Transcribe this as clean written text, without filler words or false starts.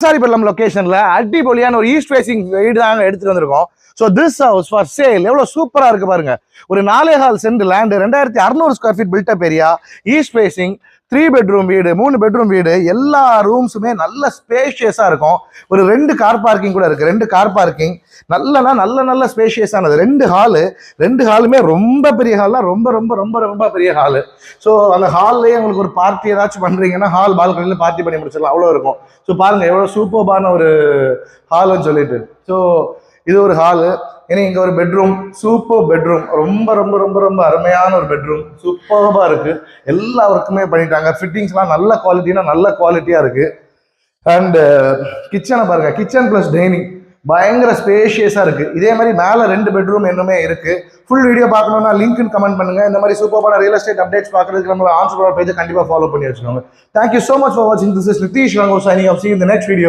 சாரிப்பள்ளம் லொகேஷன்ல அடிபொலியான ஒரு east facing வீடு தாங்க எடுத்துட்டு வந்திருக்கோம். So this house for sale. எவ்வளவு சூப்பரா இருக்கு பாருங்க. ஒரு 4.5 cent land, 2600 square feet built up area, east facing, 3 bedroom வீடு, 3 பெட்ரூம் வீடு, எல்லா ரூம்ஸுமே நல்ல ஸ்பேஷியஸா இருக்கும். ஒரு 2 கார் பார்க்கிங் கூட இருக்கு. 2 கார் பார்க்கிங் நல்ல ஸ்பேஷியஸானது. 2 ஹாலுமே ரொம்ப பெரிய ஹால்னா ரொம்ப ரொம்ப ரொம்ப ரொம்ப பெரிய ஹாலு. ஸோ அந்த ஹால்லேயே உங்களுக்கு ஒரு பார்ட்டி ஏதாச்சும் பண்றீங்கன்னா ஹால் பால்கனியில் பார்ட்டி பண்ணி முடிச்சிடலாம், அவ்வளோ இருக்கும். ஸோ பாருங்க எவ்வளோ சூப்பர்பான ஒரு ஹால்னு சொல்லிட்டு. ஸோ இது ஒரு ஹாலு. ஏன்னா இங்க ஒரு பெட்ரூம், சூப்பர் பெட்ரூம், ரொம்ப ரொம்ப ரொம்ப ரொம்ப அருமையான ஒரு பெட்ரூம், சூப்பர்பா இருக்கு. எல்லா ஒர்க்குமே பண்ணிட்டாங்க. ஃபிட்டிங்ஸ்லாம் நல்ல குவாலிட்டினா நல்ல குவாலிட்டியா இருக்கு. அண்ட் கிச்சனை பாருங்க, கிச்சன் பிளஸ் டைனிங் பயங்கர ஸ்பேஷியஸா இருக்கு. இதே மாதிரி மேல 2 பெட்ரூம் இன்னுமே இருக்கு. ஃபுல் வீடியோ பார்க்கணும்னா லிங்க் கமெண்ட் பண்ணுங்க. இந்த மாதிரி சூப்பரான ரியல் எஸ்டேட் அப்டேட்ஸ் பார்க்கறதுக்கு நம்ம ஆன்சர் பேஜை கண்டிப்பா ஃபாலோ பண்ணி வச்சுக்கோங்க. Thank you so much for watching. This is Nitish Rango signing off. See you in the next video.